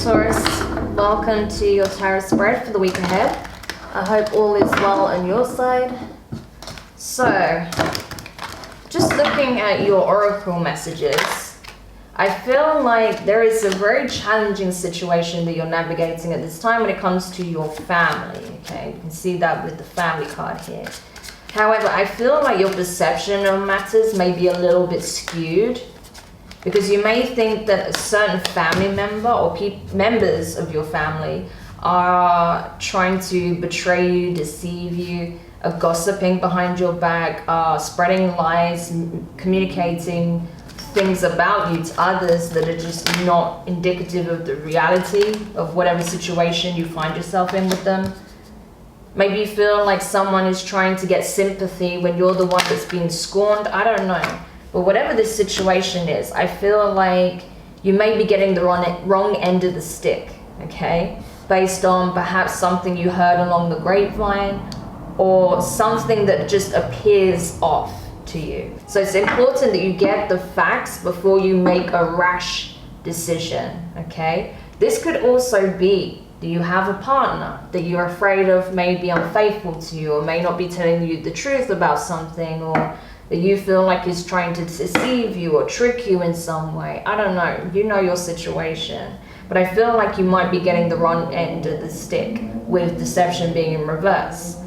Taurus, welcome to your tarot spread for the week ahead. I hope all is well on your side. So, just looking at your oracle messages, I feel like there is a very challenging situation that you're navigating at this time when it comes to your family, okay? You can see that with the family card here. However, I feel like your perception of matters may be a little bit skewed, because you may think that a certain family member or members of your family are trying to betray you, deceive you, are gossiping behind your back, are spreading lies, communicating things about you to others that are just not indicative of the reality of whatever situation you find yourself in with them. Maybe you feel like someone is trying to get sympathy when you're the one that's being scorned. I don't know. But whatever this situation is, I feel like you may be getting the wrong end of the stick, okay? Based on perhaps something you heard along the grapevine or something that just appears off to you. So it's important that you get the facts before you make a rash decision, okay? This could also be that you have a partner that you're afraid of may be unfaithful to you or may not be telling you the truth about something, or that you feel like is trying to deceive you or trick you in some way. I don't know, you know your situation. But I feel like you might be getting the wrong end of the stick with deception being in reverse.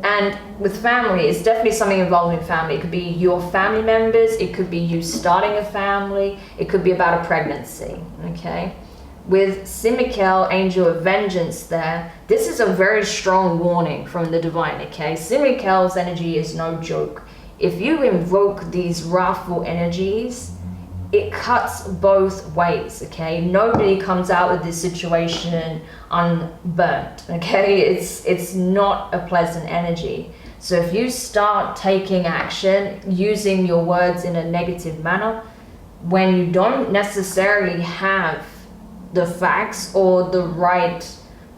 And with family, it's definitely something involving family. It could be your family members, it could be you starting a family, it could be about a pregnancy, okay? With Simikel, Angel of Vengeance there, this is a very strong warning from the divine, okay? Simikel's energy is no joke. If you invoke these wrathful energies, it cuts both ways, okay? Nobody comes out of this situation unburnt, okay? It's not a pleasant energy. So if you start taking action, using your words in a negative manner, when you don't necessarily have the facts or the right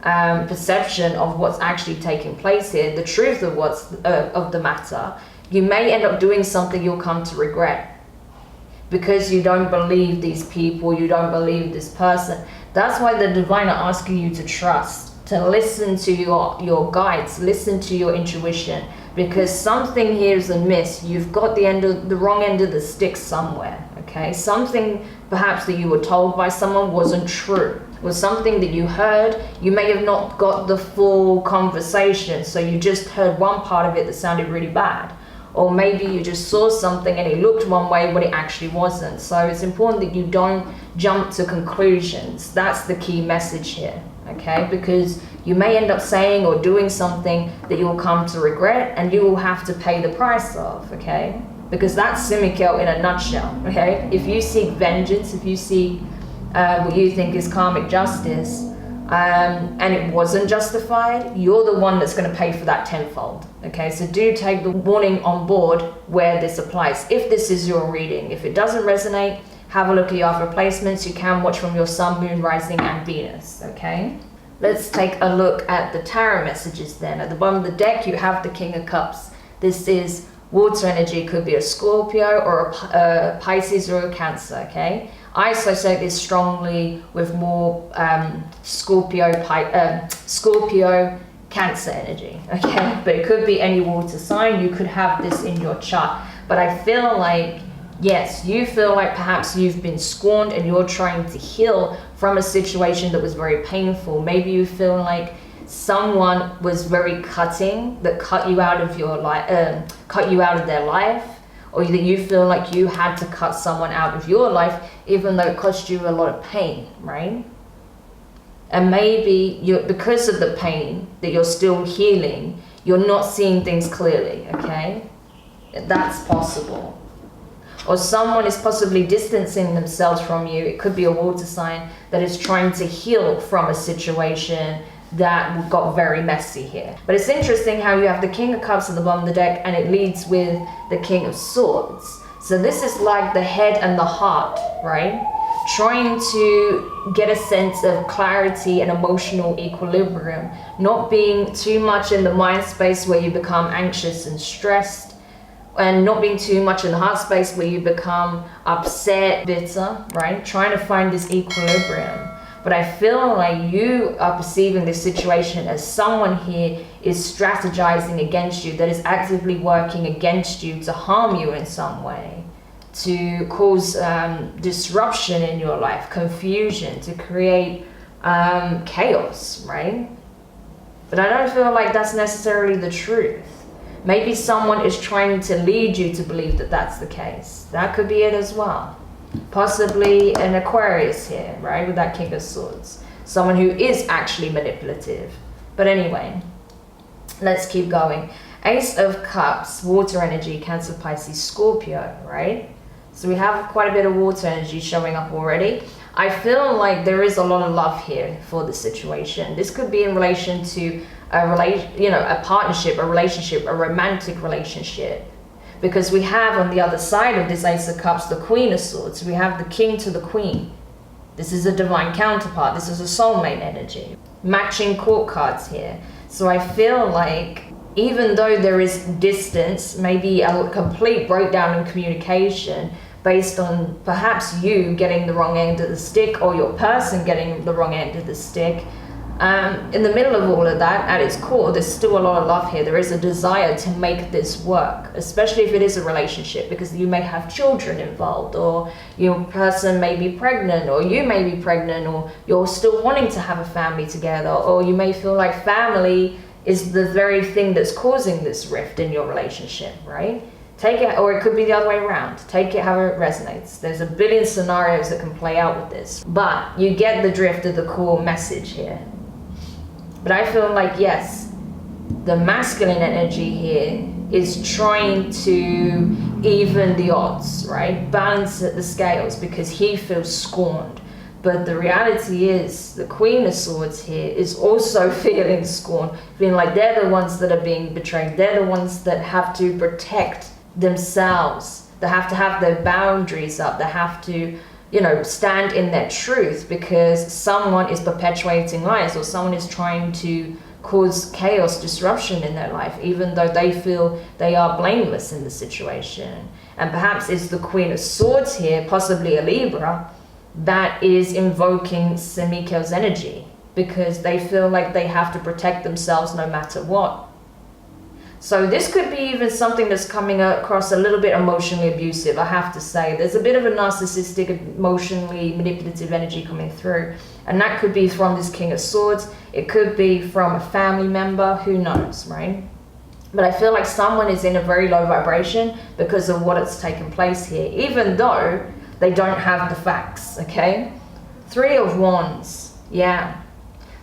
perception of what's actually taking place here, the truth of what's of the matter, you may end up doing something you'll come to regret because you don't believe these people, you don't believe this person. That's why the divine are asking you to trust, to listen to your guides, listen to your intuition, because something here is amiss. You've got the wrong end of the stick somewhere, okay? Something perhaps that you were told by someone wasn't true, was something that you heard. You may have not got the full conversation, so you just heard one part of it that sounded really bad. Or maybe you just saw something and it looked one way when it actually wasn't. So it's important that you don't jump to conclusions. That's the key message here, okay? Because you may end up saying or doing something that you'll come to regret and you will have to pay the price of, okay? Because that's Simikel in a nutshell, okay? If you seek vengeance, if you seek what you think is karmic justice, and it wasn't justified, you're the one that's going to pay for that tenfold, okay? So do take the warning on board where this applies. If this is your reading, if it doesn't resonate, have a look at your other placements. You can watch from your sun, moon, rising, and Venus, okay? Let's take a look at the tarot messages then. At the bottom of the deck, you have the King of Cups. This is water energy. It could be a Scorpio or a Pisces or a Cancer, okay? I associate this strongly with more Scorpio, Cancer energy, okay? But it could be any water sign. You could have this in your chart. But I feel like, yes, you feel like perhaps you've been scorned and you're trying to heal from a situation that was very painful. Maybe you feel like someone was very cutting, that cut you out of your life, cut you out of their life, or that you feel like you had to cut someone out of your life, even though it cost you a lot of pain, right? And maybe because of the pain that you're still healing, you're not seeing things clearly, okay? That's possible. Or someone is possibly distancing themselves from you. It could be a water sign that is trying to heal from a situation that got very messy here. But it's interesting how you have the King of Cups at the bottom of the deck and it leads with the King of Swords. So this is like the head and the heart, right? Trying to get a sense of clarity and emotional equilibrium, not being too much in the mind space where you become anxious and stressed, and not being too much in the heart space where you become upset, bitter, right? Trying to find this equilibrium. but I feel like you are perceiving this situation as someone here is strategizing against you, that is actively working against you to harm you in some way, to cause disruption in your life, confusion, to create chaos, right? But I don't feel like that's necessarily the truth. Maybe someone is trying to lead you to believe that that's the case. That could be it as well. Possibly an Aquarius here, right, with that King of Swords. Someone who is actually manipulative. But anyway, let's keep going. Ace of Cups, water energy, Cancer, Pisces, Scorpio, right? So we have quite a bit of water energy showing up already. I feel like there is a lot of love here for the situation. This could be in relation to a partnership, a relationship, a romantic relationship. Because we have on the other side of this Ace of Cups, the Queen of Swords. We have the King to the Queen. This is a divine counterpart. This is a soulmate energy. Matching court cards here. So I feel like even though there is distance, maybe a complete breakdown in communication based on perhaps you getting the wrong end of the stick or your person getting the wrong end of the stick, in the middle of all of that, at its core, there's still a lot of love here. There is a desire to make this work, especially if it is a relationship, because you may have children involved, or your person may be pregnant, or you may be pregnant, or you're still wanting to have a family together, or you may feel like family is the very thing that's causing this rift in your relationship, right? Take it, or it could be the other way around. Take it how it resonates. There's a billion scenarios that can play out with this, but you get the drift of the core message here. But I feel like, yes, the masculine energy here is trying to even the odds, right? Balance the scales, because he feels scorned. But the reality is the Queen of Swords here is also feeling scorned, feeling like they're the ones that are being betrayed. They're the ones that have to protect themselves. They have to have their boundaries up. They have to, stand in their truth, because someone is perpetuating lies, or someone is trying to cause chaos, disruption in their life, even though they feel they are blameless in the situation. And perhaps it's the Queen of Swords here, possibly a Libra, that is invoking Semikel's energy, because they feel like they have to protect themselves no matter what. So this could be even something that's coming across a little bit emotionally abusive, I have to say. There's a bit of a narcissistic, emotionally manipulative energy coming through. And that could be from this King of Swords. It could be from a family member, who knows, right? But I feel like someone is in a very low vibration because of what has taken place here, even though they don't have the facts, okay? 3 of Wands, yeah.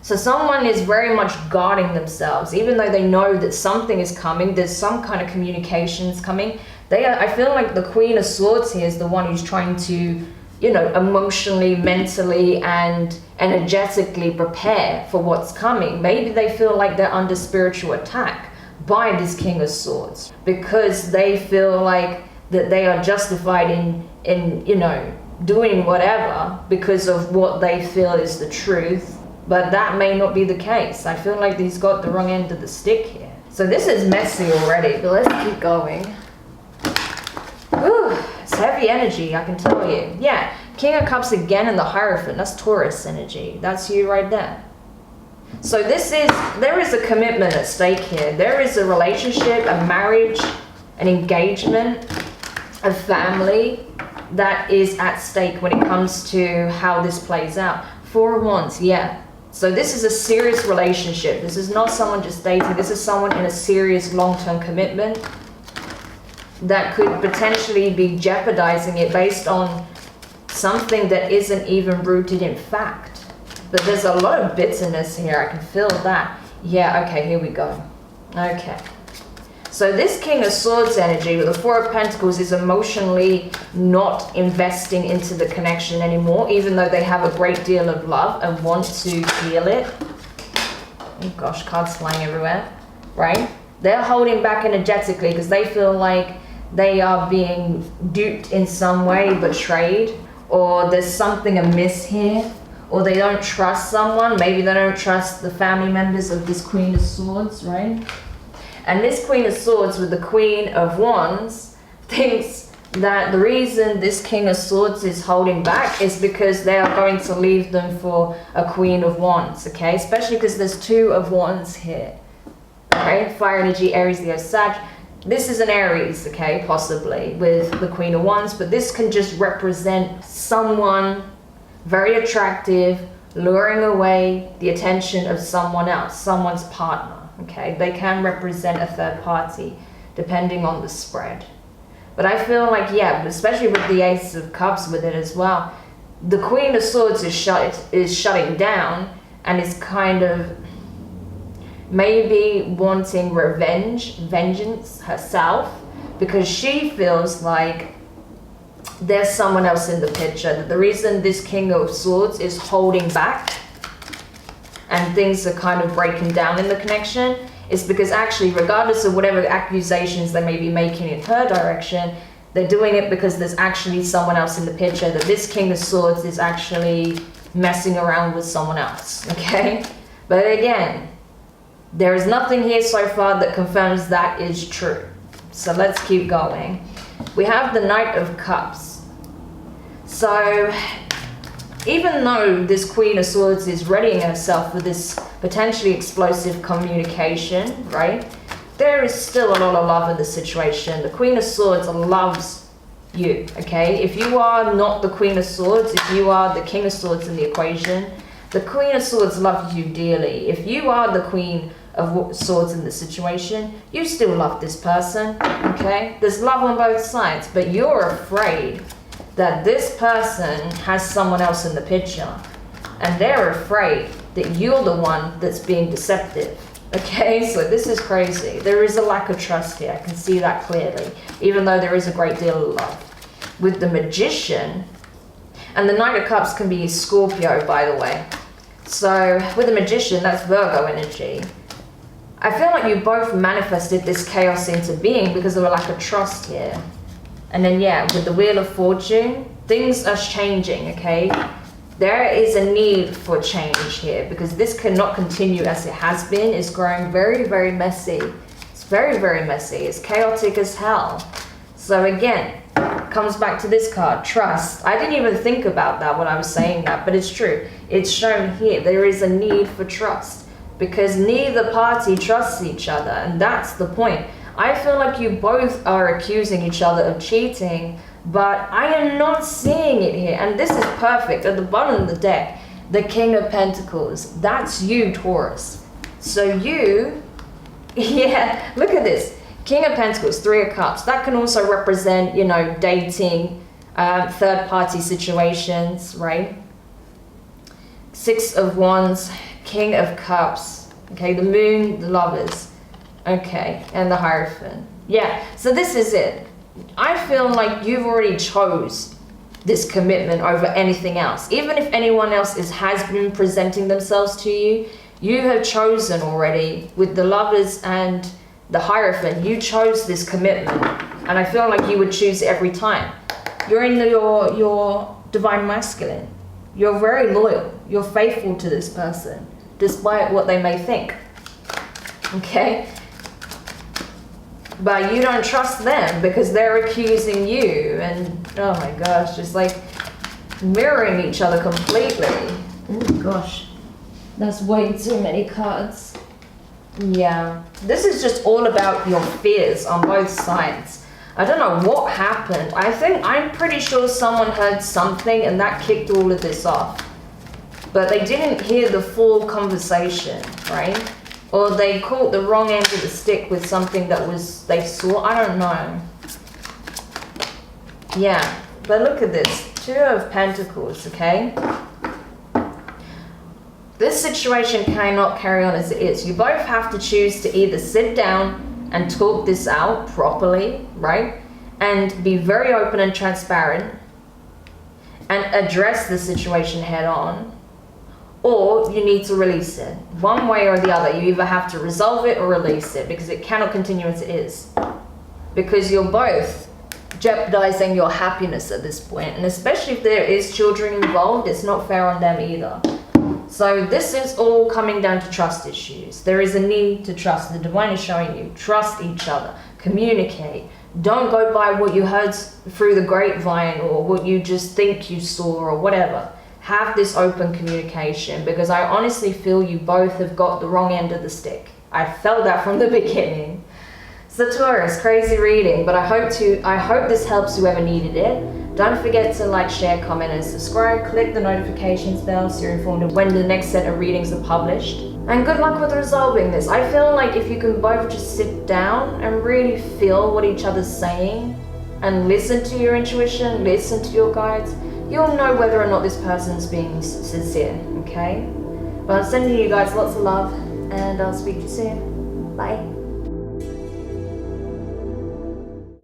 So someone is very much guarding themselves, even though they know that something is coming, there's some kind of communications coming. I feel like the Queen of Swords here is the one who's trying to, emotionally, mentally, and energetically prepare for what's coming. Maybe they feel like they're under spiritual attack by this King of Swords, because they feel like that they are justified in doing whatever because of what they feel is the truth. But that may not be the case. I feel like he's got the wrong end of the stick here. So this is messy already, but let's keep going. Ooh, it's heavy energy, I can tell you. Yeah, King of Cups again in the Hierophant. That's Taurus energy. That's you right there. So there is a commitment at stake here. There is a relationship, a marriage, an engagement, a family that is at stake when it comes to how this plays out. 4 of Wands, yeah. So this is a serious relationship. This is not someone just dating. This is someone in a serious long-term commitment that could potentially be jeopardizing it based on something that isn't even rooted in fact. But there's a lot of bitterness here. I can feel that. Yeah, okay, here we go. Okay. So this King of Swords energy with the 4 of Pentacles is emotionally not investing into the connection anymore, even though they have a great deal of love and want to heal it. Oh gosh, cards flying everywhere, right? They're holding back energetically because they feel like they are being duped in some way, betrayed, or there's something amiss here, or they don't trust someone. Maybe they don't trust the family members of this Queen of Swords, right? And this Queen of Swords with the Queen of Wands thinks that the reason this King of Swords is holding back is because they are going to leave them for a Queen of Wands, okay? Especially because there's 2 of Wands here, okay? Fire energy, Aries, Leo, Sag. This is an Aries, okay, possibly, with the Queen of Wands, but this can just represent someone very attractive, luring away the attention of someone else, someone's partner, okay? They can represent a third party, depending on the spread. But I feel like, yeah, especially with the Ace of Cups with it as well, the Queen of Swords is shutting down and is kind of maybe wanting vengeance herself, because she feels like there's someone else in the picture. That the reason this King of Swords is holding back and things are kind of breaking down in the connection is because actually, regardless of whatever accusations they may be making in her direction, they're doing it because there's actually someone else in the picture, that this King of Swords is actually messing around with someone else, okay? But again, there is nothing here so far that confirms that is true. So let's keep going. We have the Knight of Cups. So even though this Queen of Swords is readying herself for this potentially explosive communication, right? There is still a lot of love in the situation. The Queen of Swords loves you, okay? If you are not the Queen of Swords, if you are the King of Swords in the equation, the Queen of Swords loves you dearly. If you are the Queen of Swords in the situation, you still love this person, okay? There's love on both sides, but you're afraid that this person has someone else in the picture, and they're afraid that you're the one that's being deceptive, okay? So this is crazy. There is a lack of trust here. I can see that clearly, even though there is a great deal of love. With the Magician, and the Knight of Cups can be Scorpio, by the way. So with the Magician, that's Virgo energy. I feel like you both manifested this chaos into being because of a lack of trust here. And then, yeah, with the Wheel of Fortune, things are changing, okay? There is a need for change here because this cannot continue as it has been. It's growing very, very messy. It's very, very messy. It's chaotic as hell. So again, comes back to this card, trust. I didn't even think about that when I was saying that, but it's true. It's shown here. There is a need for trust because neither party trusts each other, and that's the point. I feel like you both are accusing each other of cheating, but I am not seeing it here. And this is perfect. At the bottom of the deck, the King of Pentacles. That's you, Taurus. So you, yeah, look at this. King of Pentacles, 3 of Cups. That can also represent, you know, dating, third-party situations, right? 6 of Wands, King of Cups. Okay, the Moon, the Lovers. Okay, and the Hierophant. Yeah, so this is it. I feel like you've already chose this commitment over anything else. Even if anyone else has been presenting themselves to you, you have chosen already with the Lovers and the Hierophant. You chose this commitment, and I feel like you would choose it every time. You're in your divine masculine. You're very loyal. You're faithful to this person, despite what they may think. Okay? But you don't trust them because they're accusing you, and oh my gosh, just like mirroring each other completely. Oh gosh, that's way too many cards. Yeah, this is just all about your fears on both sides. I don't know what happened. I'm pretty sure someone heard something and that kicked all of this off. But they didn't hear the full conversation, right? Or they caught the wrong end of the stick with something that they saw. I don't know. Yeah, but look at this. 2 of Pentacles, okay? This situation cannot carry on as it is. You both have to choose to either sit down and talk this out properly, right? And be very open and transparent and address the situation head on. Or you need to release it. One way or the other. You either have to resolve it or release it because it cannot continue as it is. Because you're both jeopardizing your happiness at this point. And especially if there is children involved, it's not fair on them either. So this is all coming down to trust issues. There is a need to trust. The divine is showing you. Trust each other. Communicate. Don't go by what you heard through the grapevine or what you just think you saw or whatever. Have this open communication, because I honestly feel you both have got the wrong end of the stick. I felt that from the beginning. So Taurus, crazy reading, but I hope this helps whoever needed it. Don't forget to like, share, comment, and subscribe. Click the notifications bell so you're informed of when the next set of readings are published. And good luck with resolving this. I feel like if you can both just sit down and really feel what each other's saying and listen to your intuition, listen to your guides, you'll know whether or not this person's being sincere, okay? But I'm sending you guys lots of love, and I'll speak to you soon. Bye.